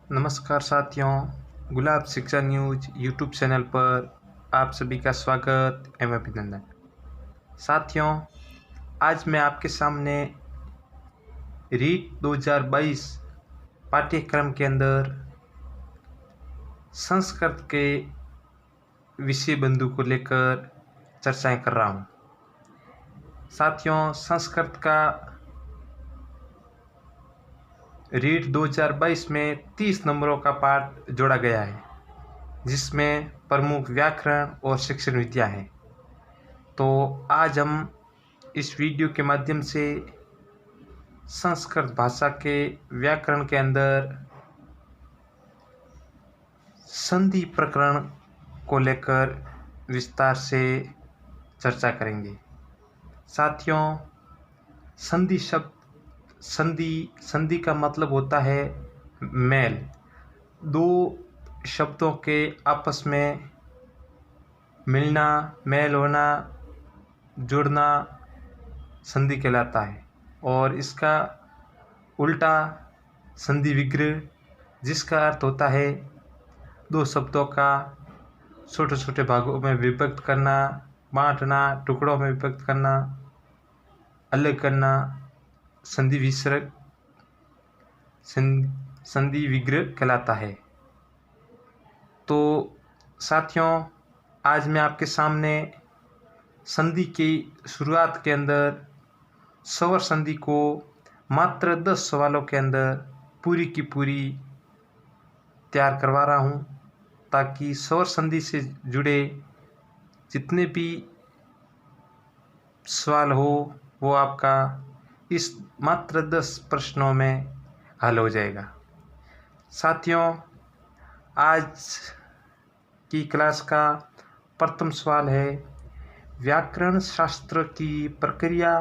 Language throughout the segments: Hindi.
नमस्कार साथियों, गुलाब शिक्षा न्यूज यूट्यूब चैनल पर आप सभी का स्वागत एवं अभिनंदन। साथियों, आज मैं आपके सामने रीट 2022 पाठ्यक्रम के अंदर संस्कृत के विषय बिंदु को लेकर चर्चाएं कर रहा हूं। साथियों, संस्कृत का रीट 2022 में 30 नंबरों का पाठ जोड़ा गया है, जिसमें प्रमुख व्याकरण और शिक्षण विद्या है। तो आज हम इस वीडियो के माध्यम से संस्कृत भाषा के व्याकरण के अंदर संधि प्रकरण को लेकर विस्तार से चर्चा करेंगे। साथियों, संधि का मतलब होता है मेल। दो शब्दों के आपस में मिलना, मेल होना, जुड़ना संधि कहलाता है। और इसका उल्टा संधि विग्रह, जिसका अर्थ होता है दो शब्दों का छोटे छोटे भागों में विभक्त करना, बांटना, टुकड़ों में विभक्त करना, अलग करना, संधि विग्रह कहलाता है। तो साथियों, आज मैं आपके सामने संधि की शुरुआत के अंदर स्वर संधि को मात्र 10 सवालों के अंदर पूरी की पूरी तैयार करवा रहा हूँ, ताकि स्वर संधि से जुड़े जितने भी सवाल हो वो आपका इस मात्र 10 प्रश्नों में हल हो जाएगा। साथियों, आज की क्लास का प्रथम सवाल है, व्याकरण शास्त्र की प्रक्रिया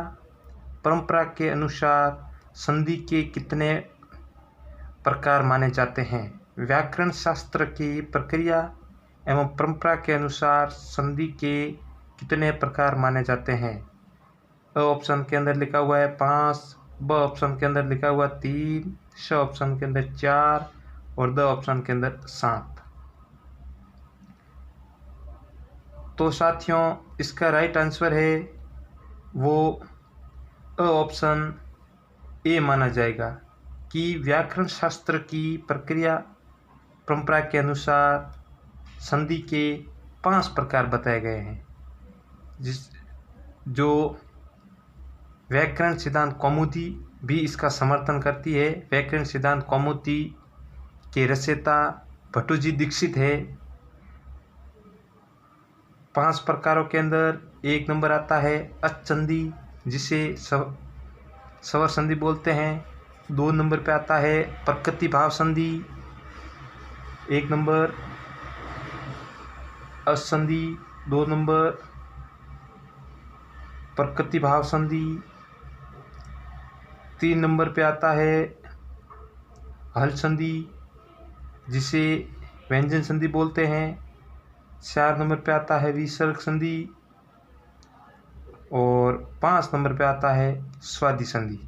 परंपरा के अनुसार संधि के कितने प्रकार माने जाते हैं? व्याकरण शास्त्र की प्रक्रिया एवं परंपरा के अनुसार संधि के कितने प्रकार माने जाते हैं? अ ऑप्शन के अंदर लिखा हुआ है 5, ब ऑप्शन के अंदर लिखा हुआ 3, श ऑप्शन के अंदर 4 और द ऑप्शन के अंदर 7। तो साथियों, इसका राइट आंसर है वो अ ऑप्शन ए माना जाएगा कि व्याकरण शास्त्र की प्रक्रिया परंपरा के अनुसार संधि के 5 प्रकार बताए गए हैं, जो व्याकरण सिद्धांत कौमुदी भी इसका समर्थन करती है। व्याकरण सिद्धांत कौमुदी के रचयिता भट्टोजी दीक्षित है। 5 प्रकारों के अंदर 1 नंबर आता है अचंदी, जिसे स्वर संधि बोलते हैं। 2 नंबर पे आता है प्रकृति भाव संधि। 1 नंबर असंधि, 2 नंबर प्रकृति भाव संधि। 3 नंबर पे आता है हल संधि, जिसे व्यंजन संधि बोलते हैं। 4 नंबर पे आता है विसर्ग संधि और 5 नंबर पे आता है स्वादि संधि।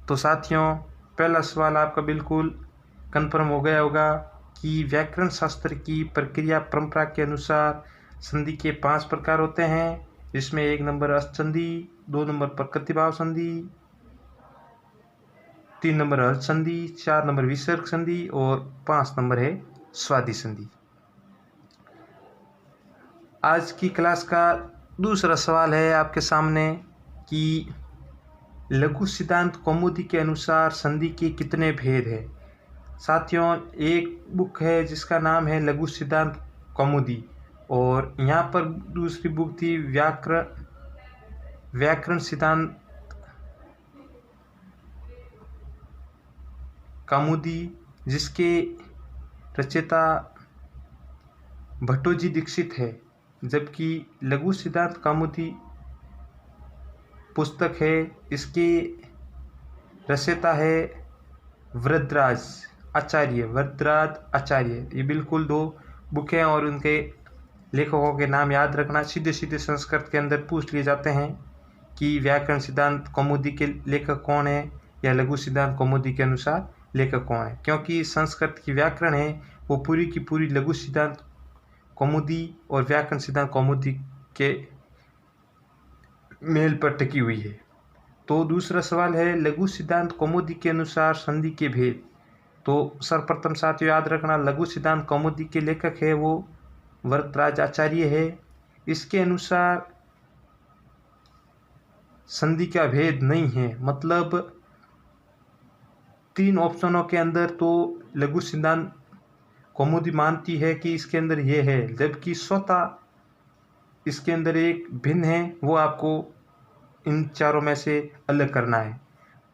तो साथियों, पहला सवाल आपका बिल्कुल कन्फर्म हो गया होगा कि व्याकरण शास्त्र की प्रक्रिया परंपरा के अनुसार संधि के 5 प्रकार होते हैं, जिसमें 1 नंबर असंधि, 2 नंबर प्रकृति भाव संधि, 3 नंबर हल संधि, 4 नंबर विसर्ग संधि और 5 नंबर है स्वादि संधि। आज की क्लास का दूसरा सवाल है आपके सामने कि लघु सिद्धांत कौमुदी के अनुसार संधि के कितने भेद हैं? साथियों, एक बुक है जिसका नाम है लघु सिद्धांत कौमुदी, और यहाँ पर दूसरी बुक थी व्याकरण सिद्धांत कौमुदी, जिसके रचयिता भट्टोजी दीक्षित है। जबकि लघु सिद्धांत कौमुदी पुस्तक है, इसके रचयिता है वरदराज आचार्य। ये बिल्कुल 2 बुक हैं और उनके लेखकों के नाम याद रखना। सीधे सीधे संस्कृत के अंदर पूछ लिए जाते हैं कि व्याकरण सिद्धांत कौमुदी के लेखक कौन है या लघु सिद्धांत कौमुदी के अनुसार लेखक कौन है, क्योंकि संस्कृत की व्याकरण है वो पूरी की पूरी लघु सिद्धांत कौमुदी और व्याकरण सिद्धांत कौमुदी के मेल पर टिकी हुई है। तो दूसरा सवाल है लघु सिद्धांत कौमुदी के अनुसार संधि के भेद। तो सर्वप्रथम साथियों याद रखना, लघु सिद्धांत कौमुदी के लेखक है वो वरदराज आचार्य है। इसके अनुसार संधि का भेद नहीं है, मतलब 3 ऑप्शनों के अंदर तो लघु सिद्धांत कौमुदी मानती है कि इसके अंदर ये है, जबकि स्वतः इसके अंदर एक भिन्न है, वो आपको इन चारों में से अलग करना है।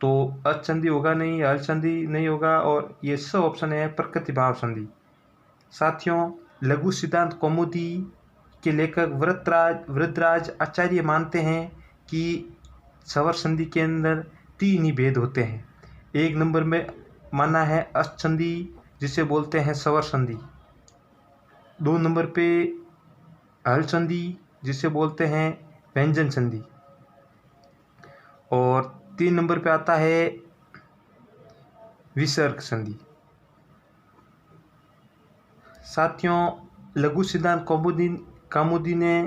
तो अचंदी होगा नहीं, हलचंदी नहीं होगा, और ये स ऑप्शन है प्रकृति भाव संधि। साथियों लघु सिद्धांत कौमुदी के लेखक वरदराज आचार्य मानते हैं कि स्वर संधि के अंदर 3 ही भेद होते हैं। 1 नंबर में माना है अचंदी जिसे बोलते हैं स्वर संधि, 2 नंबर पे हलचंदी जिसे बोलते हैं व्यंजन संधि, और 3 नंबर पे आता है विसर्ग संधि। साथियों लघु सिद्धांत कौमुदी ने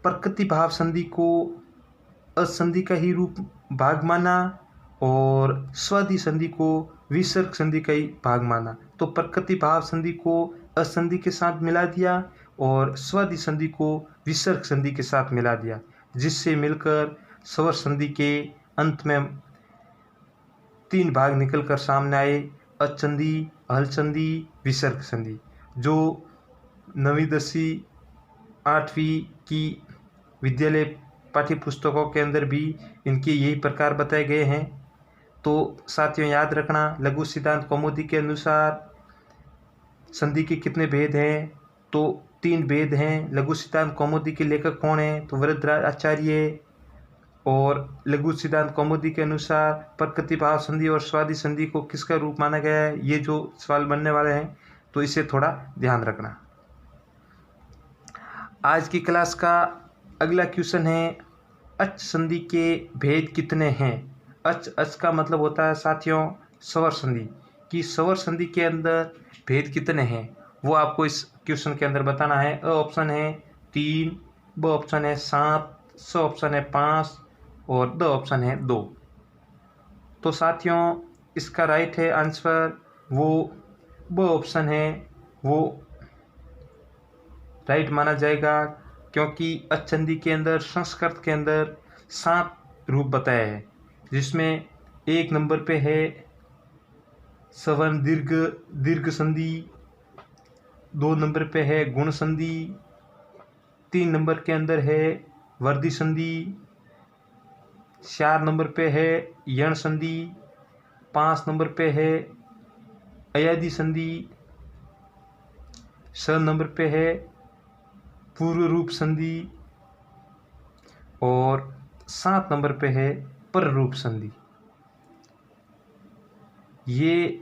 प्रकृति भाव संधि को असंधि का ही रूप भाग माना और स्वादि संधि को विसर्ग संधि का ही भाग माना। तो प्रकृति भाव संधि को असंधि के साथ मिला दिया और स्वादि संधि को विसर्ग संधि के साथ मिला दिया, जिससे मिलकर स्वर संधि के अंत में 3 भाग निकलकर सामने आए, अचंदी, हलचंदी, विसर्ग संधि, जो 9वीं 10वीं 8वीं की विद्यालय पाठ्य पुस्तकों के अंदर भी इनके यही प्रकार बताए गए हैं। तो साथियों याद रखना, लघु सिद्धांत कौमुदी के अनुसार संधि के कितने भेद हैं, तो 3 भेद हैं। लघु सिद्धांत कौमुदी के लेखक कौन हैं, तो वरदराज आचार्य। और लघु सिद्धांत कौमुदी के अनुसार प्रकृति भाव संधि और स्वादि संधि को किसका रूप माना गया है, ये जो सवाल बनने वाले हैं तो इसे थोड़ा ध्यान रखना। आज की क्लास का अगला क्वेश्चन है अच संधि के भेद कितने हैं। अच का मतलब होता है साथियों स्वर संधि, कि स्वर संधि के अंदर भेद कितने हैं वो आपको इस क्वेश्चन के अंदर बताना है। अ ऑप्शन है 3, ब ऑप्शन है 7, स ऑप्शन है 5 और द ऑप्शन है 2। तो साथियों इसका राइट है आंसर वो ब ऑप्शन है, वो राइट माना जाएगा, क्योंकि अचंदी के अंदर संस्कृत के अंदर 7 रूप बताया है, जिसमें 1 नंबर पे है सवर्ण दीर्घ संधि, 2 नंबर पे है गुण संधि, 3 नंबर के अंदर है वर्धी संधि, 4 नंबर पे है यण संधि, 5 नंबर पे है अयादि संधि, 6 नंबर पे है पूर्व रूप संधि और 7 नंबर पे है पर रूप संधि। ये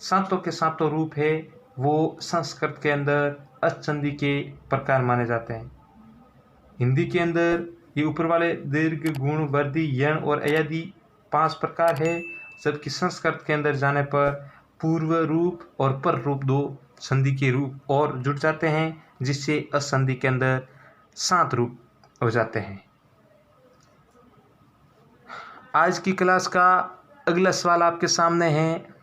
सातों के सातों रूप है वो संस्कृत के अंदर अचंदी के प्रकार माने जाते हैं। हिंदी के अंदर ये ऊपर वाले दीर्घ गुण वर्धी यण और अयादि 5 प्रकार है, जबकि संस्कृत के अंदर जाने पर पूर्व रूप और पर रूप 2 संधि के रूप और जुड़ जाते हैं, जिससे असंधि के अंदर 7 रूप हो जाते हैं। आज की क्लास का अगला सवाल आपके सामने है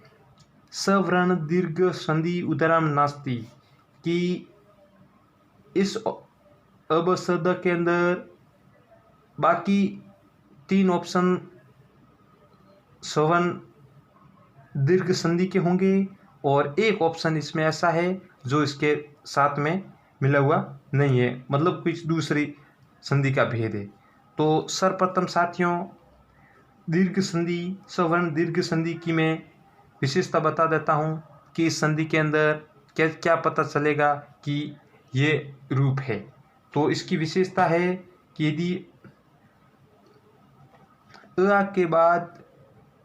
सवर्ण दीर्घ संधि उदाहरण नास्ति, कि इस अबसद के अंदर बाकी 3 ऑप्शन सवर्ण दीर्घ संधि के होंगे और एक ऑप्शन इसमें ऐसा है जो इसके साथ में मिला हुआ नहीं है, मतलब कुछ दूसरी संधि का भेद है। तो सर्वप्रथम साथियों दीर्घ संधि सवर्ण दीर्घ संधि की मैं विशेषता बता देता हूँ कि इस संधि के अंदर क्या क्या पता चलेगा कि ये रूप है। तो इसकी विशेषता है कि यदि अ के बाद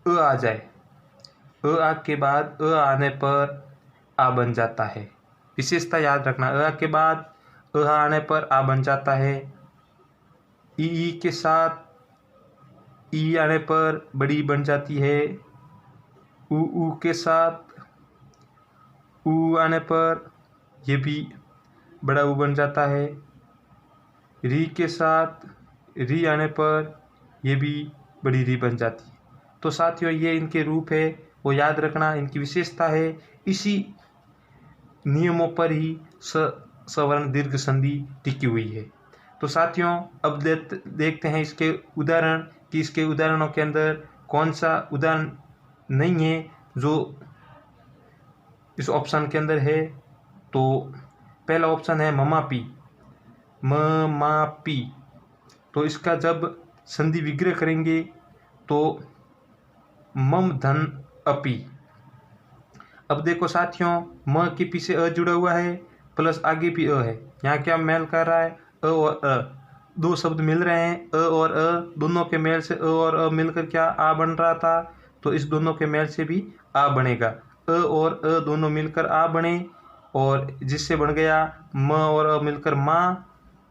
अ आ जाए, अ के बाद अ आने पर आ बन जाता है। विशेषता याद रखना, अ के बाद अ आने पर आ बन जाता है। ई के साथ ई आने पर बड़ी बन जाती है। ऊ के साथ ऊ आने पर ये भी बड़ा ऊ बन जाता है। री के साथ री आने पर ये भी बड़ी री बन जाती है। तो साथियों, ये इनके रूप है, वो याद रखना, इनकी विशेषता है। इसी नियमों पर ही सवर्ण दीर्घ संधि टिकी हुई है। तो साथियों, अब देखते हैं इसके उदाहरण कि इसके उदाहरणों के अंदर कौन सा उदाहरण नहीं है जो इस ऑप्शन के अंदर है। तो पहला ऑप्शन है ममापी। ममापी, तो इसका जब संधि विग्रह करेंगे तो मम धन अपी। अब देखो साथियों, म के पीछे अ जुड़ा हुआ है प्लस आगे भी अ है। यहाँ क्या मेल कर रहा है? अ और अ, दो शब्द मिल रहे हैं। अ और अ दोनों के मेल से अ और अ मिलकर क्या आ बन रहा था, तो इस दोनों के मेल से भी आ बनेगा। अ और अ दोनों मिलकर आ बने और जिससे बन गया म और अ मिलकर माँ,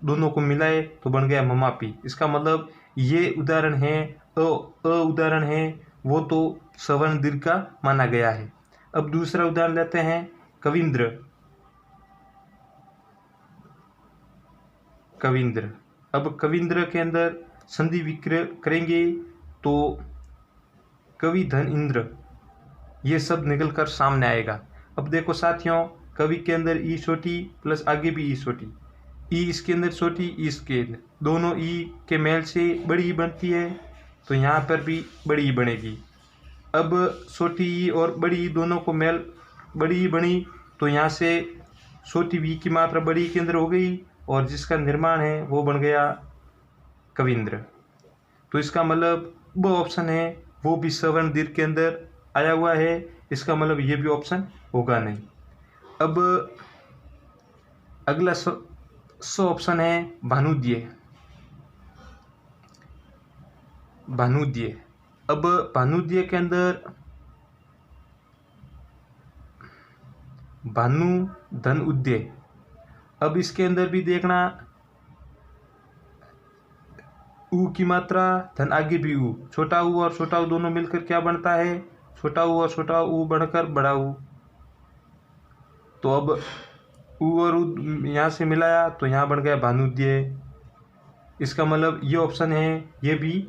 दोनों को मिलाए तो बन गया ममापी। इसका मतलब ये उदाहरण है, अ उदाहरण है, वो तो सवर्ण दीर्घ का माना गया है। अब दूसरा उदाहरण लेते हैं, कविंद्र। कविंद्र, अब कविंद्र के अंदर संधि विक्रय करेंगे तो कवि धन इंद्र, ये शब्द निकल कर सामने आएगा। अब देखो साथियों, कवि के अंदर ई छोटी प्लस आगे भी ई छोटी, ई इसके अंदर छोटी, ई इसके अंदर, दोनों ई के मेल से बड़ी ई बनती है, तो यहाँ पर भी बड़ी ई बनेगी। अब छोटी ई और बड़ी ई दोनों को मेल बड़ी ई बनी, तो यहाँ से छोटी वी की मात्रा बड़ी ई के अंदर हो गई और जिसका निर्माण है वो बन गया कविंद्र। तो इसका मतलब वो ऑप्शन है वो भी सवर्ण दीर्घ के अंदर आया हुआ है। इसका मतलब ये भी ऑप्शन होगा नहीं। अब अगला ऑप्शन है भानुद्य। भानुद्य, अब भानुद्य के अंदर भानु धन उद्य। अब इसके अंदर भी देखना, ऊ की मात्रा धन आगे भी ऊ, छोटा ऊ और छोटा ऊ दोनों मिलकर क्या बनता है? छोटा ऊ और छोटा ऊ बनकर बड़ा ऊ। तो अब ऊ और ऊ यहाँ से मिलाया तो यहाँ बन गया भानुद्य। इसका मतलब ये ऑप्शन है ये भी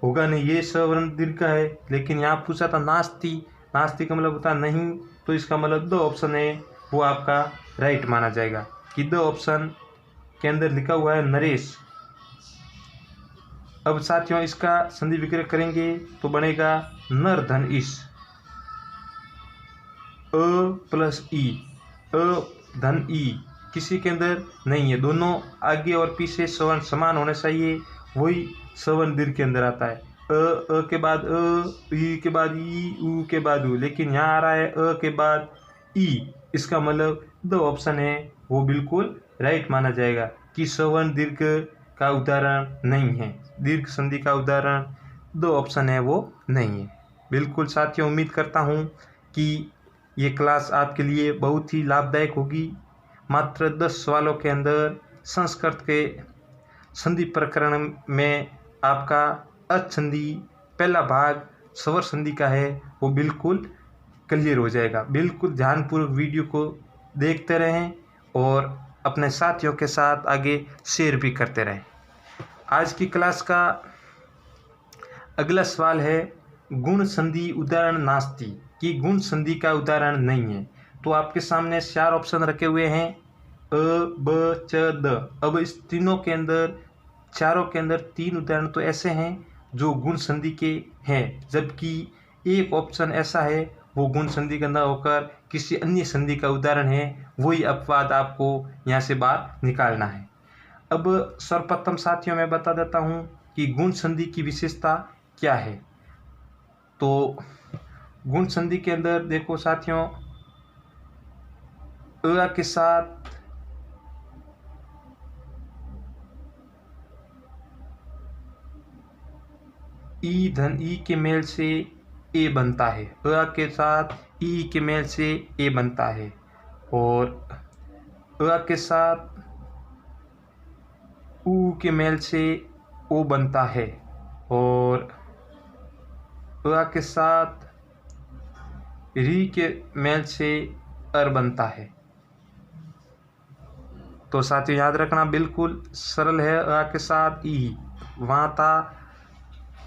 होगा नहीं, ये सवर्ण दीर्घ का है। लेकिन यहाँ पूछा था नास्ति, नास्ति का मतलब होता नहीं, तो इसका मतलब दो ऑप्शन है वो आपका राइट माना जाएगा कि दो ऑप्शन के अंदर लिखा हुआ है नरेश। अब साथियों, इसका संधि विक्रय करेंगे तो बनेगा नर धन इस। अ प्लस ई, अ धन ई किसी के अंदर नहीं है, दोनों आगे और पीछे सवर्ण समान होने चाहिए, वही सवर्ण दीर्घ के अंदर आता है। अ के बाद अ, ई के बाद ई, ऊ के बाद ऊ, लेकिन यहाँ आ रहा है अ के बाद ई। इसका मतलब दो ऑप्शन है वो बिल्कुल राइट माना जाएगा कि सवर्ण दीर्घ का उदाहरण नहीं है, दीर्घ संधि का उदाहरण दो ऑप्शन है वो नहीं है। बिल्कुल साथियों, उम्मीद करता हूँ कि ये क्लास आपके लिए बहुत ही लाभदायक होगी। मात्र 10 सवालों के अंदर संस्कृत के संधि प्रकरण में आपका अच संधि पहला भाग स्वर संधि का है वो बिल्कुल क्लियर हो जाएगा। बिल्कुल ध्यानपूर्वक वीडियो को देखते रहें और अपने साथियों के साथ आगे शेयर भी करते रहें। आज की क्लास का अगला सवाल है गुण संधि उदाहरण नास्ति, कि गुण संधि का उदाहरण नहीं है। तो आपके सामने 4 ऑप्शन रखे हुए हैं, अ ब च द। अब इस तीनों के अंदर, चारों के अंदर 3 उदाहरण तो ऐसे हैं जो गुण संधि के हैं, जबकि एक ऑप्शन ऐसा है वो गुण संधि का न होकर किसी अन्य संधि का उदाहरण है। वही अपवाद आपको यहाँ से बाहर निकालना है। अब सर्वप्रथम साथियों मैं बता देता हूँ कि गुण संधि की विशेषता क्या है। तो गुण संधि के अंदर देखो साथियों, अ के साथ ई धन ई के मेल से ए बनता है, अ के साथ ई के मेल से ए बनता है, और अ के साथ ऊ के मेल से ओ बनता है। और अ के साथ री के मेल से अर बनता है। तो साथियों याद रखना, बिल्कुल सरल है। अ के साथ ई वहाँ था,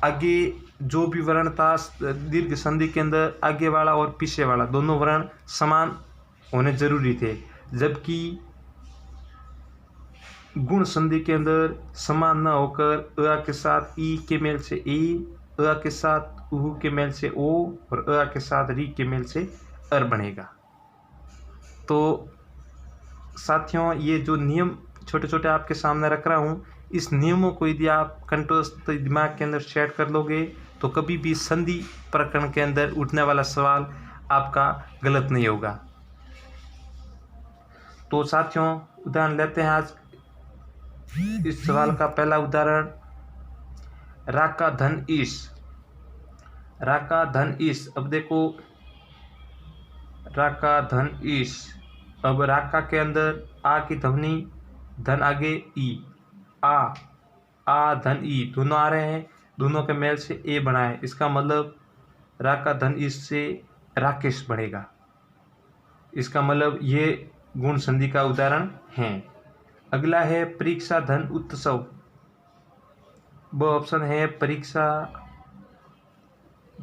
आगे जो भी वर्ण था दीर्घ संधि के अंदर आगे वाला और पीछे वाला दोनों वर्ण समान होने जरूरी थे, जबकि गुण संधि के अंदर समान न होकर अ के साथ ई के मेल से ई, अ के साथ उ के मेल से ओ और अ के साथ री के मेल से अर बनेगा। तो साथियों ये जो नियम छोटे छोटे आपके सामने रख रहा हूँ, इस नियमों को यदि आप कंठस्थ दिमाग के अंदर सेट कर लोगे तो कभी भी संधि प्रकरण के अंदर उठने वाला सवाल आपका गलत नहीं होगा। तो साथियों उदाहरण लेते हैं आज। इस सवाल का पहला उदाहरण, राका धन ईश। राका धन ईश। अब देखो राका धन ईश। अब राका के अंदर आ की ध्वनि, धन आगे ई, आ धन ई दोनों आ रहे हैं, दोनों के मेल से ए बना है। इसका मतलब राका धन ईश से राकेश बढ़ेगा। इसका मतलब ये गुण संधि का उदाहरण है। अगला है परीक्षा धन उत्सव। वो ऑप्शन है परीक्षा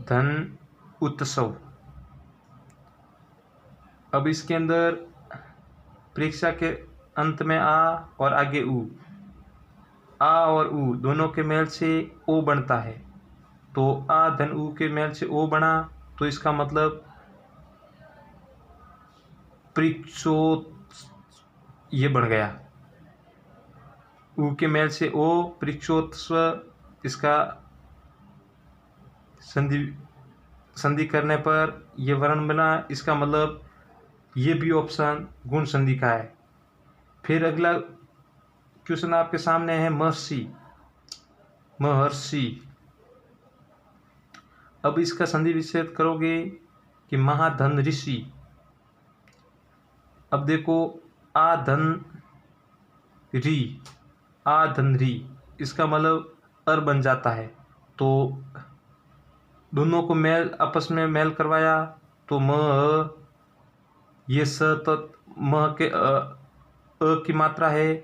धन उत्सव। अब इसके अंदर परीक्षा के अंत में आ और आगे उ, आ और उ दोनों के मेल से ओ बनता है। तो आ धन उ के मेल से ओ बना, तो इसका मतलब परीक्षोत् ये बन गया। उ के मेल से ओ परीक्षोत्सव, इसका संधि करने पर ये वर्ण बना। इसका मतलब ये भी ऑप्शन गुण संधि का है। फिर अगला क्वेश्चन आपके सामने है महर्षि। महर्षि। अब इसका संधि विच्छेद करोगे कि महाधन ऋषि। अब देखो आ धन री, आ धन री, इसका मतलब अर बन जाता है। तो दोनों को मेल आपस में मेल करवाया तो म, ये स तो म के अ की मात्रा है,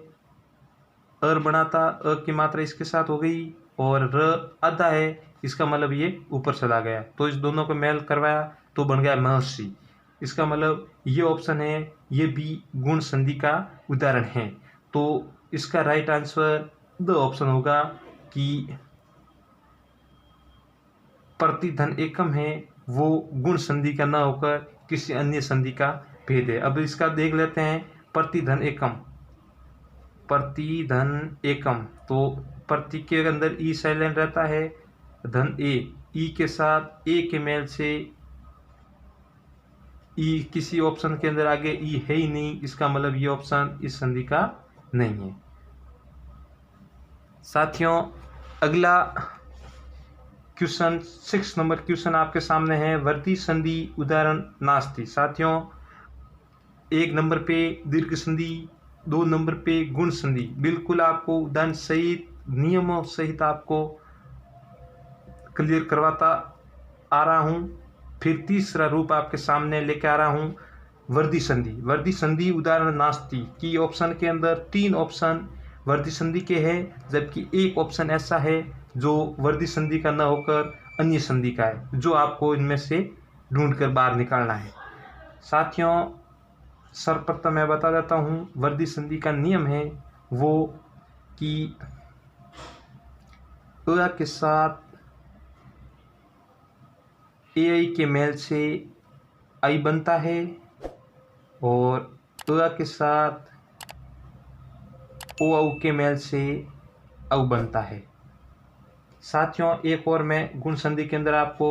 अर बनाता, अ की मात्रा इसके साथ हो गई और र आधा है, इसका मतलब ये ऊपर चला गया। तो इस दोनों को मेल करवाया तो बन गया महर्षि। इसका मतलब ये ऑप्शन है, ये भी गुण संधि का उदाहरण है। तो इसका राइट आंसर द ऑप्शन होगा कि प्रतिधन एकम है वो गुण संधि का न होकर किसी अन्य संधि का भेद है। अब इसका देख लेते हैं प्रतिधन एकम। प्रतिधन एकम, तो प्रति के अंदर ई साइलेंट रहता है, धन ए, ई के साथ ए के मेल से ई किसी ऑप्शन के अंदर आगे ई है ही नहीं, इसका मतलब ये ऑप्शन इस संधि का नहीं है। साथियों अगला क्वेश्चन 6 नंबर क्वेश्चन आपके सामने है, वर्ती संधि उदाहरण नास्ति। साथियों 1 नंबर पे दीर्घ संधि, 2 नंबर पे गुण संधि। बिल्कुल आपको उदाहरण सहित नियमों सहित आपको क्लियर करवाता आ रहा हूँ। फिर तीसरा रूप आपके सामने लेके आ रहा हूँ, वर्दी संधि। वर्दी संधि उदाहरण नास्ति की ऑप्शन के अंदर 3 ऑप्शन वर्दी संधि के हैं, जबकि एक ऑप्शन ऐसा है जो वर्दी संधि का न होकर अन्य संधि का है, जो आपको इनमें से ढूंढकर बाहर निकालना है। साथियों सर्वप्रथम मैं बता देता हूँ, वर्दी संधि का नियम है वो कि अ के साथ ए आई के मेल से आई बनता है और अ के साथ ओ औ के मेल से औ बनता है। साथियों एक और मैं गुण संधि के अंदर आपको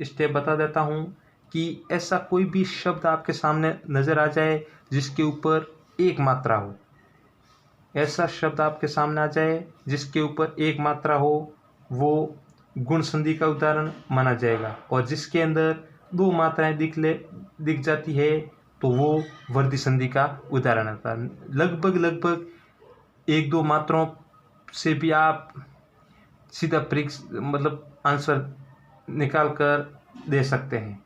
स्टेप बता देता हूँ कि ऐसा कोई भी शब्द आपके सामने नज़र आ जाए जिसके ऊपर एक मात्रा हो। ऐसा शब्द आपके सामने आ जाए जिसके ऊपर एक मात्रा हो, वो गुण संधि का उदाहरण माना जाएगा। और जिसके अंदर 2 मात्राएं दिख जाती है तो वो वर्दी संधि का उदाहरण आता है। लगभग 1-2 मात्राओं से भी आप सीधा मतलब आंसर निकाल कर दे सकते हैं।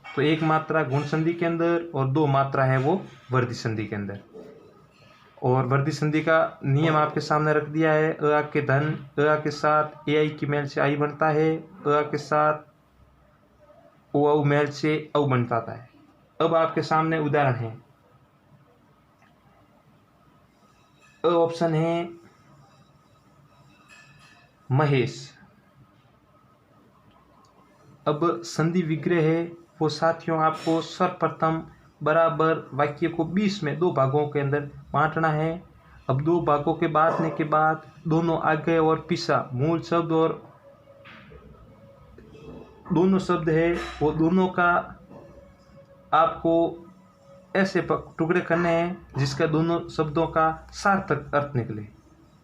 तो एक मात्रा गुण संधि के अंदर और दो मात्रा है वो वर्धी संधि के अंदर। और वर्धी संधि का नियम आपके सामने रख दिया है। अ के धन अ के साथ ए आई की मेल से आई बनता है, अ के साथ ओ औ मेल से औ बनता है। अब आपके सामने उदाहरण है। अ ऑप्शन है महेश। अब संधि विग्रह है वो साथियों आपको सर्वप्रथम बराबर वाक्य को 20 में दो भागों के अंदर बांटना है। अब दो भागों के बांटने के बाद दोनों आगे और पीछा मूल शब्द और दोनों शब्द है वो दोनों का आपको ऐसे टुकड़े करने हैं जिसका दोनों शब्दों का सार्थक अर्थ निकले।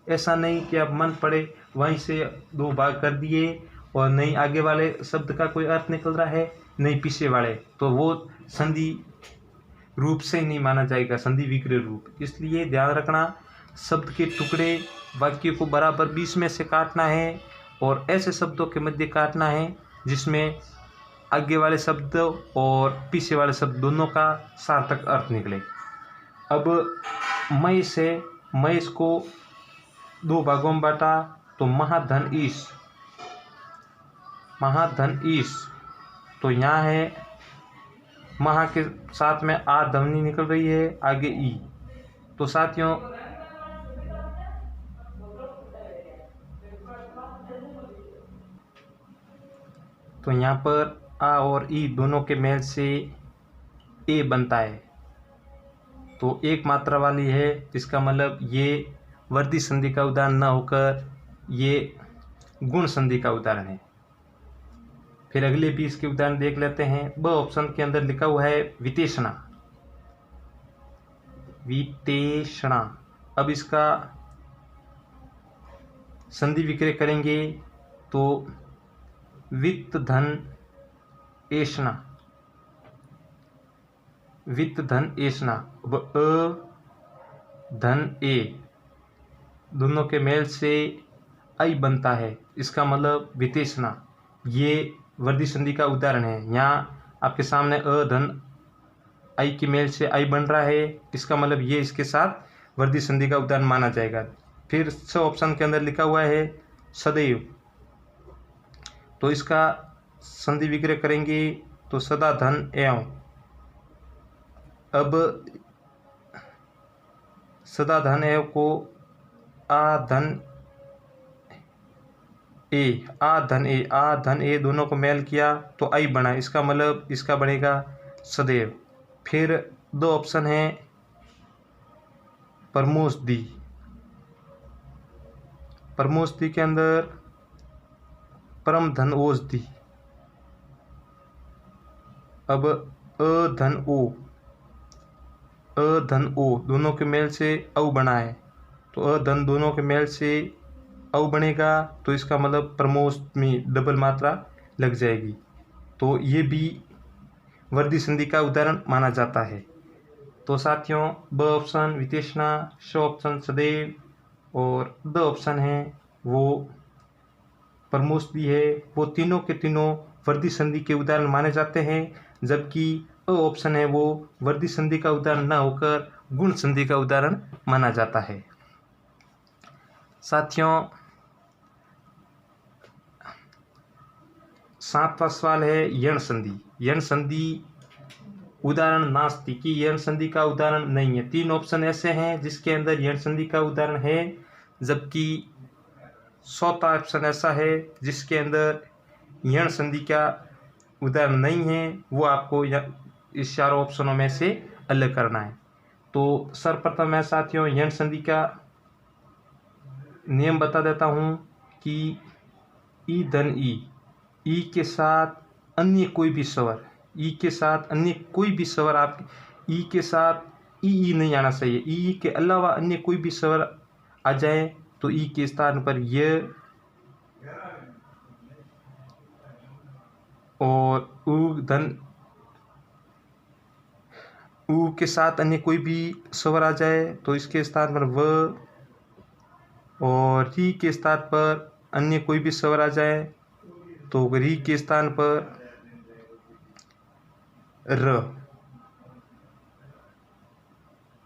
ऐसा नहीं कि आप मन पड़े वहीं से दो भाग कर दिए और नहीं आगे वाले शब्द का कोई अर्थ निकल रहा है नहीं पीछे वाले, तो वो संधि रूप से नहीं माना जाएगा, संधि विग्रह रूप। इसलिए ध्यान रखना, शब्द के टुकड़े वाक्य को बराबर 20 में से काटना है और ऐसे शब्दों के मध्य काटना है जिसमें आगे वाले शब्द और पीछे वाले शब्द दोनों का सार्थक अर्थ निकले। अब महेश है, महेश को दो भागों में बांटा तो महाधन ईश, महाधन ईश। तो यहाँ है महा के साथ में आ ध्वनि निकल रही है, आगे ई। तो साथियों तो यहाँ पर आ और ई दोनों के मेल से ए बनता है। तो एक मात्रा वाली है, इसका मतलब ये वर्धी संधि का उदाहरण न होकर ये गुण संधि का उदाहरण है। फिर अगले भी इसके उदाहरण देख लेते हैं। ब ऑप्शन के अंदर लिखा हुआ है वितेषणा, वितेषणा। अब इसका संधि विक्रय करेंगे तो वित्त धन एषणा, वित्त धन एषणा। अब अ धन ए दोनों के मेल से आई बनता है, इसका मतलब वितेषणा। ये वर्धी संधि का उदाहरण है। यहाँ आपके सामने अ धन आई की मेल से आई बन रहा है, इसका मतलब ये इसके साथ वर्धी संधि का उदाहरण माना जाएगा। फिर स ऑप्शन के अंदर लिखा हुआ है सदैव, तो इसका संधि विग्रह करेंगे तो सदा धन एवं। अब सदा धन एवं को आ धन ए, आ धन ए, आ धन ए दोनों को मेल किया तो आई बना, इसका मतलब इसका बनेगा सदैव। फिर दो ऑप्शन है परमोषधि, परमोषधि के अंदर परम धन औषधि। अब अ धन ओ, अ धन ओ दोनों के मेल से औ बना है, तो अ धन दोनों के मेल से औ बनेगा, तो इसका मतलब प्रमोष में डबल मात्रा लग जाएगी। तो ये भी वर्धी संधि का उदाहरण माना जाता है। तो साथियों ब ऑप्शन वितेषणा, श ऑप्शन सदैव और द ऑप्शन है वो परमोषधि है, वो तीनों के तीनों वर्धी संधि के उदाहरण माने जाते हैं। जबकि अ ऑप्शन है वो वर्धी संधि का उदाहरण न होकर गुण संधि का उदाहरण माना जाता है। साथियों 7वां सवाल है यण संधि। यण संधि उदाहरण नास्ति, कि यण संधि का उदाहरण नहीं है। 3 ऑप्शन ऐसे हैं जिसके अंदर यण संधि का उदाहरण है, जबकि 4था ऑप्शन ऐसा है जिसके अंदर यण संधि का उदाहरण नहीं है। वो आपको इस चारों ऑप्शनों में से अलग करना है। तो सर्वप्रथम है साथियों यण संधि का नियम बता देता हूँ कि ई धन ई के साथ अन्य कोई भी स्वर, ई के साथ अन्य कोई भी स्वर, आप ई के साथ ई नहीं आना चाहिए। ई के अलावा अन्य कोई भी स्वर आ जाए तो ई के स्थान पर य और उ धन उ के साथ अन्य कोई भी स्वर आ जाए तो इसके स्थान पर व और री के स्थान पर अन्य कोई भी स्वर आ जाए तो री के स्थान पर र।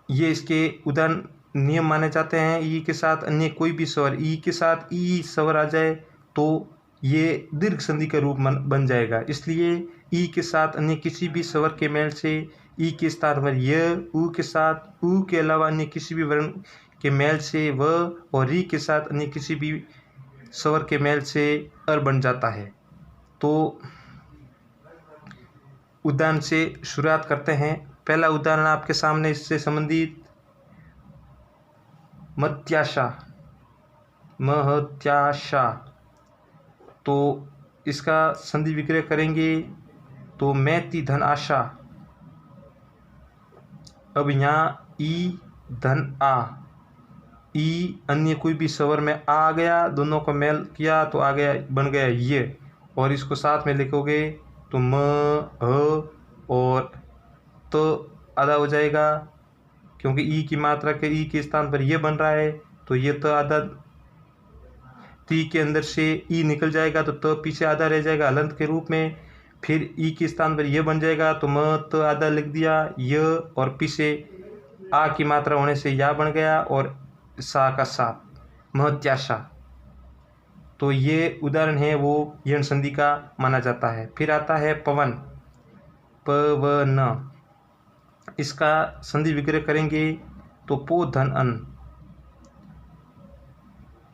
ये इसके उदाहरण नियम माने जाते हैं। ई के साथ अन्य कोई भी स्वर, ई के साथ ई स्वर आ जाए तो ये दीर्घ संधि का रूप बन जाएगा। इसलिए ई के साथ अन्य किसी भी स्वर के मेल से ई के स्थान पर य, उ के साथ उ के अलावा अन्य किसी भी वर्ण के मेल से व, और री के साथ अन्य किसी भी स्वर के मेल से अर बन जाता है। तो उदाहरण से शुरुआत करते हैं। पहला उदाहरण आपके सामने इससे संबंधित मत्याशा, महत्याशा। तो इसका संधि विग्रह करेंगे तो मैती धन आशा। अब यहाँ ई धन आ, ई अन्य कोई भी स्वर में आ गया, दोनों को मेल किया तो आ गया, बन गया ये, और इसको साथ में लिखोगे तो म, ह और तो आधा हो जाएगा, क्योंकि ई की मात्रा के ई के स्थान पर ये बन रहा है तो ये तो आधा, ती के अंदर से ई निकल जाएगा तो पीछे आधा रह जाएगा हलंत के रूप में। फिर ई के स्थान पर ये बन जाएगा तो म तो आधा लिख दिया य, और पीछे आ की मात्रा होने से या बन गया और सा का सा, महत्याशा। तो ये उदाहरण है वो यण संधि का माना जाता है। फिर आता है पवन, पवन। इसका संधि विग्रह करेंगे तो पो धन अन,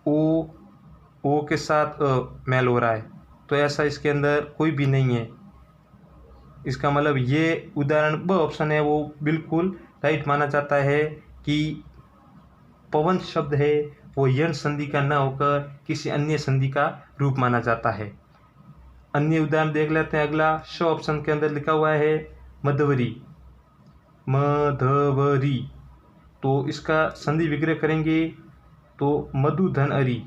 ओ के साथ मेल हो रहा है तो ऐसा इसके अंदर कोई भी नहीं है। इसका मतलब ये उदाहरण ब ऑप्शन है वो बिल्कुल राइट माना जाता है कि पवन शब्द है वो यण संधि का न होकर किसी अन्य संधि का रूप माना जाता है। अन्य उदाहरण देख लेते हैं। अगला श ऑप्शन के अंदर लिखा हुआ है मधवरी, मधवरी। तो इसका संधि विग्रह करेंगे तो मधु धन अरी,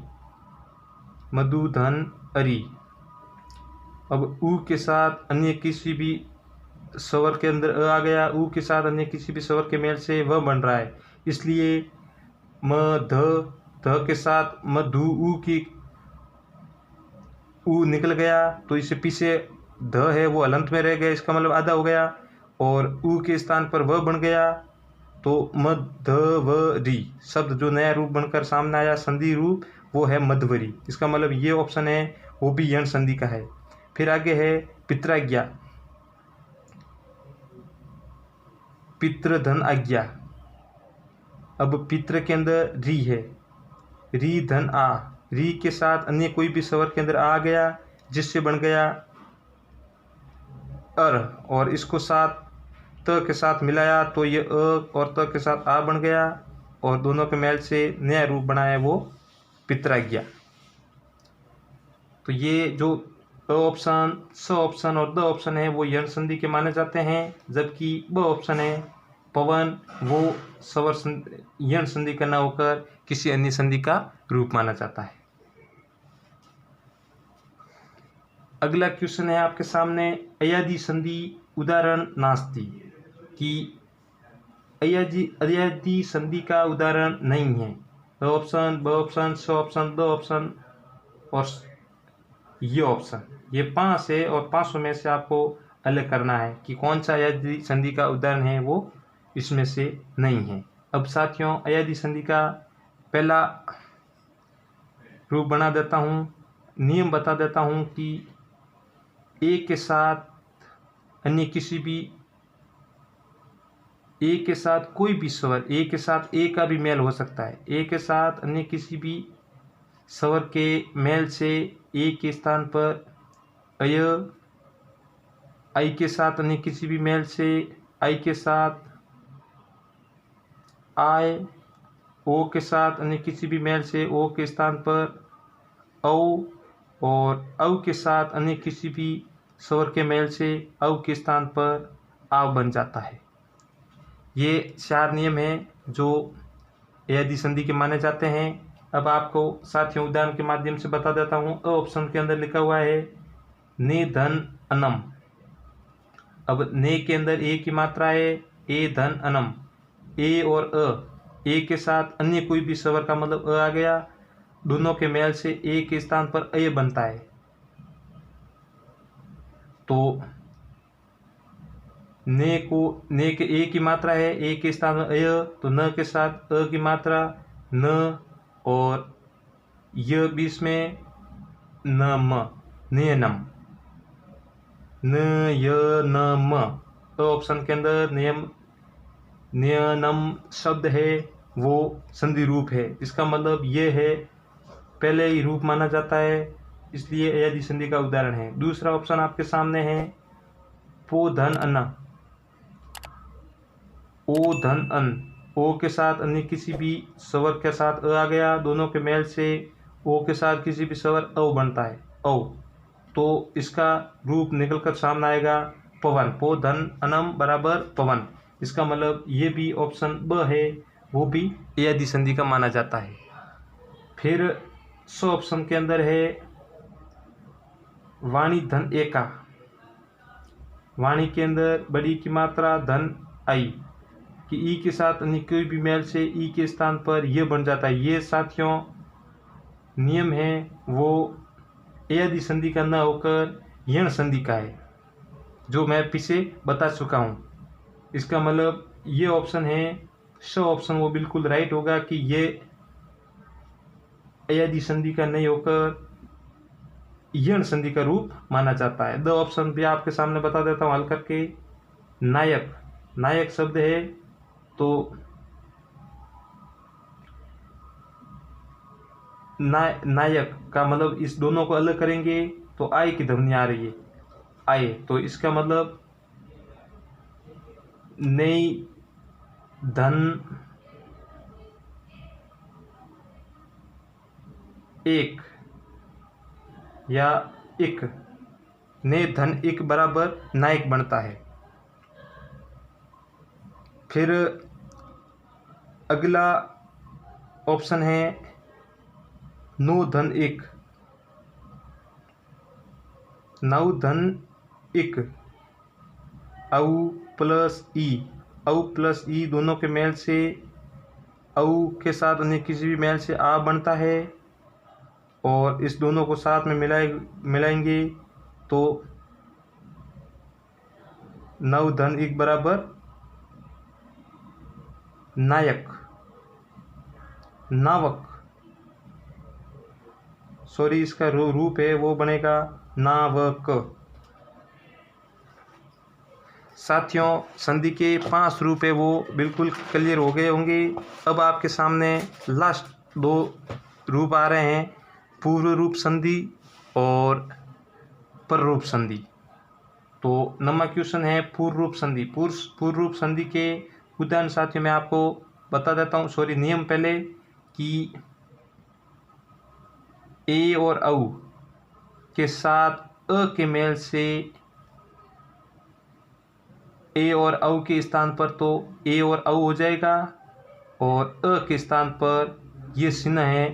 मधु धन अरी। अब उ के साथ अन्य किसी भी स्वर के अंदर अ आ गया, उ के साथ अन्य किसी भी स्वर के मेल से वह बन रहा है, इसलिए म ध के साथ मधु, उ की उ निकल गया तो इससे पीछे ध है वो हलंत में रह गया, इसका मतलब आधा हो गया, और उ के स्थान पर वह बन गया तो मधवरी शब्द जो नया रूप बनकर सामने आया संधि रूप वो है मधवरी। इसका मतलब ये ऑप्शन है वो भी यण संधि का है। फिर आगे है पित्राज्ञा, पितृधन आज्ञा। अब पितृ के अंदर री है, री धन आ, री के साथ अन्य कोई भी स्वर के अंदर आ गया जिससे बन गया अर, और इसको साथ त के साथ मिलाया तो ये अ और त के साथ आ बन गया, और दोनों के मेल से नया रूप बनाया वो पित्राज्ञा। तो ये जो अ ऑप्शन, स ऑप्शन और द ऑप्शन है वो यण संधि के माने जाते हैं, जबकि ब ऑप्शन है पवन वो स्वर यण संधि का न होकर किसी अन्य संधि का रूप माना जाता है। अगला क्वेश्चन है आपके सामने, अयादि संधि उदाहरण नास्ति, कि अयादि संधि का उदाहरण नहीं है। ऑप्शन, ब ऑप्शन, स ऑप्शन, द ऑप्शन और ये ऑप्शन, ये 5 है और 5 में से आपको अलग करना है कि कौन सा अयादि संधि का उदाहरण है वो इसमें से नहीं है। अब साथियों अयादि संधि का पहला रूप बना देता हूँ, नियम बता देता हूँ कि ए के साथ अन्य किसी भी, ए के साथ कोई भी स्वर, ए के साथ ए का भी मेल हो सकता है, ए के साथ अन्य किसी भी स्वर के मेल से ए के स्थान पर अय, आई के साथ अन्य किसी भी मेल से आई के साथ आय, ओ के साथ अन्य किसी भी मेल से ओ के स्थान पर औ, और औ के साथ अन्य किसी भी स्वर के मेल से औ के स्थान पर आव बन जाता है। ये 4 नियम हैं जो अयादि संधि के माने जाते हैं। अब आपको साथियों उदाहरण के माध्यम से बता देता हूँ। अ ऑप्शन के अंदर लिखा हुआ है ने धन अनम। अब ने के अंदर ए की मात्रा है, ए धन अनम, ए और अ, ए के साथ अन्य कोई भी स्वर का मतलब अ आ गया, दोनों के मेल से ए के स्थान पर ए बनता है, तो ने के ए की मात्रा है, ए के स्थान में अय, तो न के साथ अ की मात्रा न, और य बीच में न म, नियनम, न य न म। तो ऑप्शन के अंदर नियनम शब्द है वो संधि रूप है। इसका मतलब ये है पहले ही रूप माना जाता है, इसलिए अयादि संधि का उदाहरण है। दूसरा ऑप्शन आपके सामने है पो धन अन, ओ धन अन, ओ के साथ अन्य किसी भी स्वर के साथ अ आ गया, दोनों के मेल से ओ के साथ किसी भी स्वर अ बनता है, औ, तो इसका रूप निकल कर सामने आएगा पवन, पो धन अनम बराबर पवन। इसका मतलब ये भी ऑप्शन ब है, वो भी अयादि संधि का माना जाता है। फिर ऑप्शन के अंदर है वाणी धन एका, वाणी के अंदर बड़ी की मात्रा धन आई कि ई के साथ अन्य कोई भी मेल से ई के स्थान पर यह बन जाता है। ये साथियों नियम है वो अयादि संधि का न होकर यण संधि का है, जो मैं पीछे बता चुका हूँ। इसका मतलब ये ऑप्शन है ऑप्शन वो बिल्कुल राइट होगा कि ये अयादि संधि का नहीं होकर यण संधि का रूप माना जाता है। दो ऑप्शन भी आपके सामने बता देता हूँ हल करके। नायक, नायक शब्द है तो नायक का मतलब इस दोनों को अलग करेंगे तो आय की ध्वनि आ रही है, आय, तो इसका मतलब नई धन एक या इक, ने धन इक बराबर नायक बनता है। फिर अगला ऑप्शन है नो धन एक, नौ धन इक, औ प्लस ई, औ प्लस ई दोनों के मेल से औ के साथ अन्य किसी भी मेल से आ बनता है, और इस दोनों को साथ में मिलाएंगे तो नौ धन एक बराबर नायक, नावक, सॉरी इसका रूप है वो बनेगा नावक। साथियों संधि के 5 रूप है वो बिल्कुल क्लियर हो गए होंगे। अब आपके सामने लास्ट 2 रूप आ रहे हैं, पूर्व रूप संधि और पर रूप संधि। तो नंबर क्वेश्चन है पूर्व रूप संधि। पूर्व रूप संधि के उदाहरण साथियों मैं आपको बता देता हूँ, सॉरी नियम पहले कि ए और औ के साथ अ के मेल से ए और औ के स्थान पर तो ए और औ हो जाएगा, और अ के स्थान पर ये चिन्ह है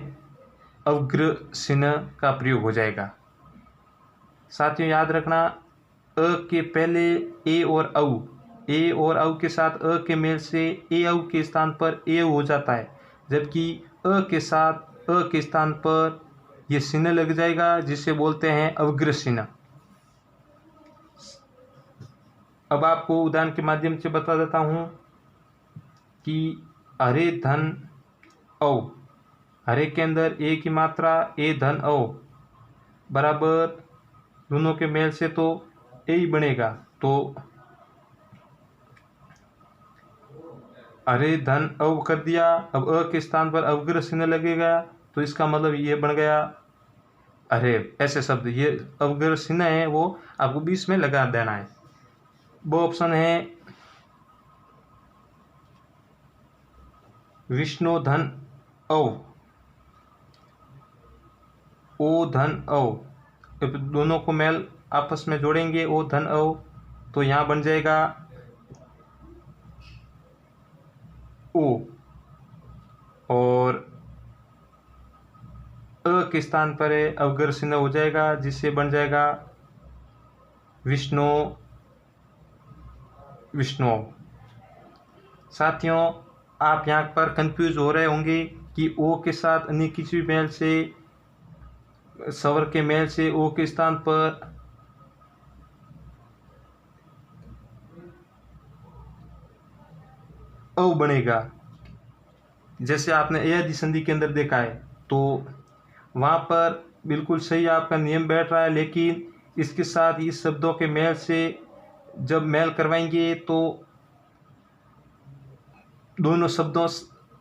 अवग्र चिन्ह का प्रयोग हो जाएगा। साथियों याद रखना अ के पहले ए और औ के साथ अ के मेल से ए औ के स्थान पर ए हो जाता है, जबकि अ के साथ अ के स्थान पर यह चिन्ह लग जाएगा जिसे बोलते हैं अवग्र चिन्ह। अब आपको उदाहरण के माध्यम से बता देता हूँ कि हरे धन औ, हरे के अंदर ए की मात्रा ए धन औ बराबर दोनों के मेल से तो ए ही बनेगा, तो हरे धन औ कर दिया। अब अ के स्थान पर अवग्र चिन्ह लगेगा तो इसका मतलब ये बन गया अरे, ऐसे शब्द, ये अवग्र चिन्ह है वो आपको बीच में लगा देना है। वो ऑप्शन है विष्णु धन औ, ओ धन औ, दोनों को मेल आपस में जोड़ेंगे ओ धन औ, तो यहाँ बन जाएगा ओ, और अ के स्थान पर अवग्र चिन्ह हो जाएगा जिससे बन जाएगा विष्णु, विष्णु। साथियों आप यहाँ पर कंफ्यूज हो रहे होंगे कि ओ के साथ अन्य किसी भी मेल से, स्वर के मेल से ओ के स्थान पर औ बनेगा। जैसे आपने ए आदि संधि के अंदर देखा है, तो वहाँ पर बिल्कुल सही आपका नियम बैठ रहा है, लेकिन इसके साथ इस शब्दों के मेल से जब मेल करवाएंगे तो दोनों शब्दों,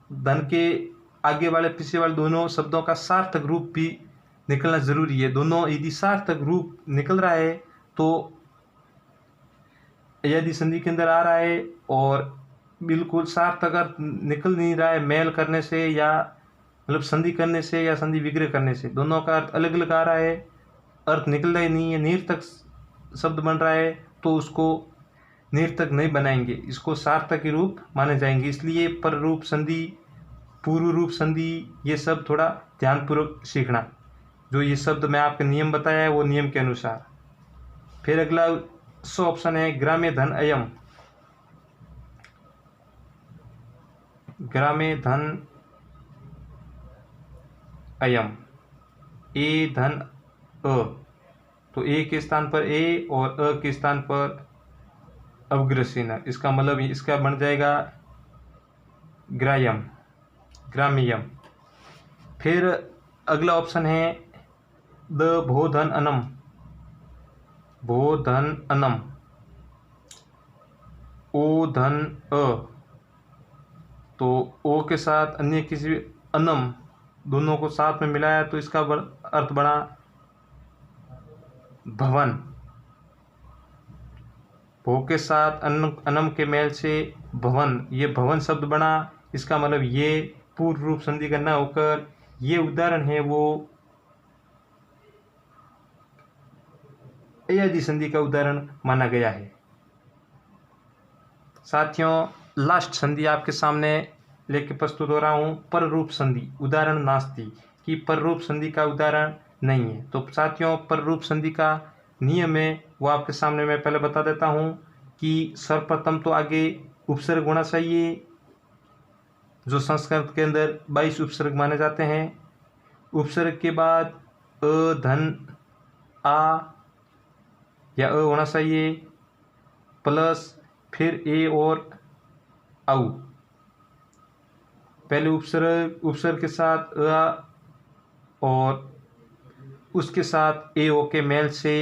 धन के आगे वाले पीछे वाले दोनों शब्दों का सार्थक रूप भी निकलना जरूरी है। दोनों यदि सार्थक रूप निकल रहा है तो यदि संधि के अंदर आ रहा है, और बिल्कुल सार्थक अर्थ निकल नहीं रहा है मेल करने से, या मतलब संधि करने से या संधि विग्रह करने से, दोनों का अर्थ अलग अलग आ रहा है, अर्थ निकल रहा ही नहीं है, निरर्थक शब्द बन रहा है, तो उसको निरर्थक नहीं बनाएंगे, इसको सार्थक के रूप माने जाएंगे। इसलिए पर रूप संधि, पूर्व रूप संधि, ये सब थोड़ा ध्यानपूर्वक सीखना। जो ये शब्द मैं आपके नियम बताया है वो नियम के अनुसार। फिर अगला ऑप्शन है ग्राम्य धन अयम। ग्राम्य धन अयम, ए धन अ, तो ए के स्थान पर ए और अ के स्थान पर अवग्रसीन, इसका मतलब इसका बन जाएगा ग्रायम, ग्राम्यम। फिर अगला ऑप्शन है द भो धन अनम। भो धन अनम, ओ धन अ, तो ओ के साथ अन्य किसी भी अनम, दोनों को साथ में मिलाया तो इसका अर्थ बना भवन। भो के साथ अनम के मेल से भवन, ये भवन शब्द बना। इसका मतलब ये पूर्व रूप संधि का न होकर ये उदाहरण है वो ए आदि संधि का उदाहरण माना गया है। साथियों, लास्ट संधि आपके सामने लेके प्रस्तुत हो रहा हूँ, पर रूप संधि। उदाहरण नास्ति, कि पर रूप संधि का उदाहरण नहीं है। तो साथियों, पर रूप संधि का नियम है वो आपके सामने मैं पहले बता देता हूँ कि सर्वप्रथम तो आगे उपसर्ग होना चाहिए, जो संस्कृत के अंदर 22 उपसर्ग माने जाते हैं। उपसर्ग के बाद अ धन आ या अ होना चाहिए, प्लस फिर ए और औ। पहले उपसर्ग के साथ अ और उसके साथ ए ओ के मेल से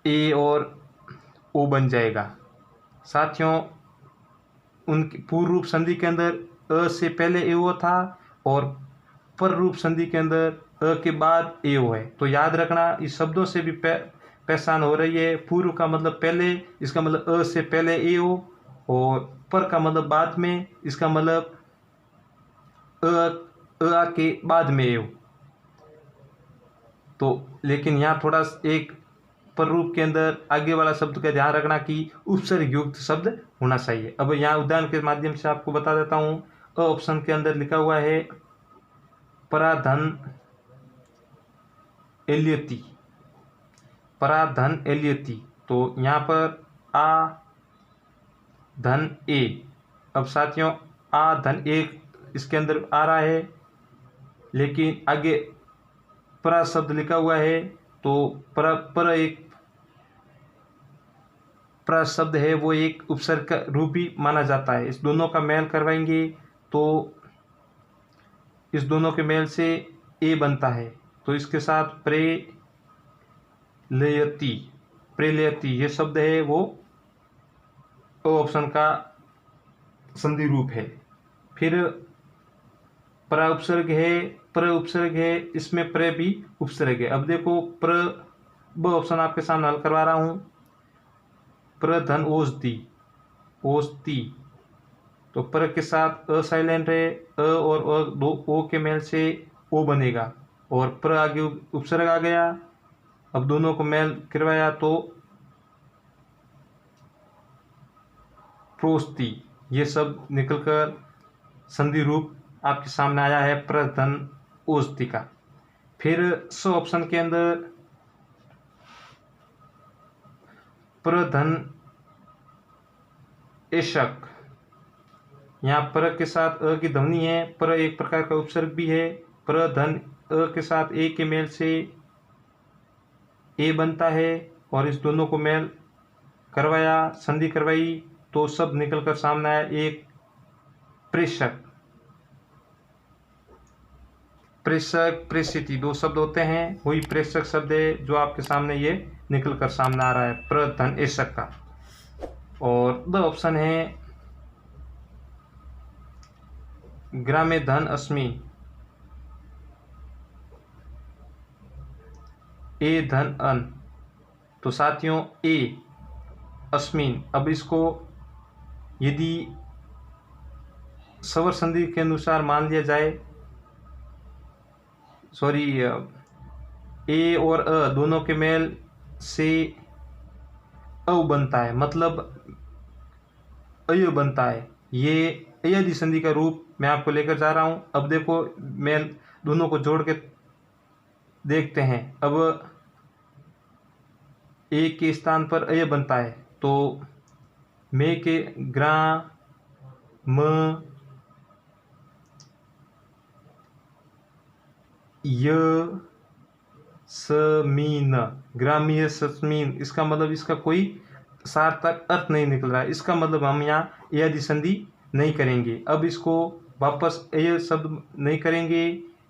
ए और ओ बन जाएगा। साथियों, उनके पूर्व रूप संधि के अंदर अ से पहले ए ओ था, और पर रूप संधि के अंदर अ के बाद ए ओ है। तो याद रखना, इस शब्दों से भी पहचान हो रही है। पूर्व का मतलब पहले, इसका मतलब अ से पहले ए ओ, और पर का मतलब बाद में, इसका मतलब अ के बाद में ए ओ। तो लेकिन यहाँ थोड़ा एक पर रूप के अंदर आगे वाला शब्द का ध्यान रखना कि उपसर्ग युक्त शब्द होना चाहिए। अब यहाँ उदाहरण के माध्यम से आपको बता देता हूँ। अ ऑप्शन के अंदर लिखा हुआ है पराधन एल्यति, पराधन एल्यति। तो यहाँ पर आ धन ए। अब साथियों, आ धन ए इसके अंदर आ रहा है, लेकिन आगे परा शब्द लिखा हुआ है, तो पर एक प्र शब्द है वो एक उपसर्ग का रूप ही माना जाता है। इस दोनों का मेल करवाएंगे तो इस दोनों के मेल से ए बनता है। तो इसके साथ प्रेलयति, प्रेलयति ये शब्द है वो ऑप्शन का संधि रूप है। फिर प्र उपसर्ग है, प्र उपसर्ग है, इसमें प्र भी उपसर्ग है। अब देखो, प्र ब ऑप्शन आपके सामने हल करवा रहा हूं। प्रधन औषधि, औषधि, तो पर के साथ अ साइलेंट है, अ और दो ओ के मेल से ओ बनेगा, और प्र आगे उपसर्ग आ गया। अब दोनों को मेल करवाया तो प्रोस्ति, ये सब निकलकर संधि रूप आपके सामने आया है प्रधन औषधि का। फिर ऑप्शन के अंदर प्रधन एशक, यहाँ पर के साथ अ की ध्वनि है, पर एक प्रकार का उपसर्ग भी है। पर धन अ के साथ ए के मेल से ए बनता है और इस दोनों को मेल करवाया, संधि करवाई तो शब्द निकल कर सामने आया एक प्रेषक। प्रेषक प्रेषित दो शब्द होते हैं, वही प्रेषक शब्द है जो आपके सामने ये निकल कर सामने आ रहा है प्रधन एषक का। और द ऑप्शन है ग्रामे धन अस्मि, ए धन अन। तो साथियों ए अस्मिन, अब इसको यदि स्वर संधि के अनुसार मान लिया जाए, सॉरी ए और अ दोनों के मेल से अ बनता है, मतलब अय बनता है। ये अयदि संधि का रूप मैं आपको लेकर जा रहा हूं। अब देखो मेल दोनों को जोड़ के देखते हैं। अब ए के स्थान पर अय बनता है तो मे के ग्रा म य समीन, ग्रामीय समीन, इसका मतलब इसका कोई सार्थक अर्थ नहीं निकल रहा है। इसका मतलब हम यहाँ यदि संधि नहीं करेंगे। अब इसको वापस ए शब्द नहीं करेंगे।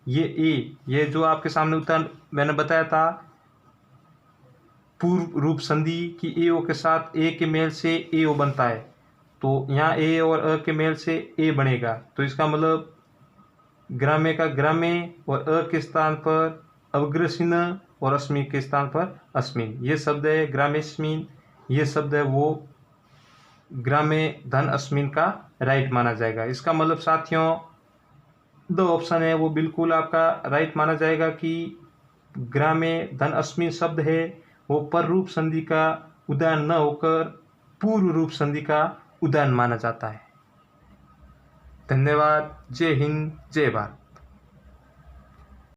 ये जो आपके सामने उदाहरण मैंने बताया था पूर्व रूप संधि की ए ओ के साथ ए के मेल से ए ओ बनता है, तो यहाँ ए और अ के मेल से ए बनेगा। तो इसका मतलब ग्रामे का ग्रामे और अ के स्थान पर अवग्रसिन और अस्मि के स्थान पर अस्मिन, ये शब्द है ग्रामेस्मिन। ये शब्द है वो ग्रामे धन अस्मिन का राइट माना जाएगा। इसका मतलब साथियों द ऑप्शन है वो बिल्कुल आपका राइट माना जाएगा कि ग्रामे धन अस्मिन शब्द है वो पर रूप संधि का उदाहरण न होकर पूर्व रूप संधि का उदाहरण माना जाता है। धन्यवाद। जय हिंद, जय भारत।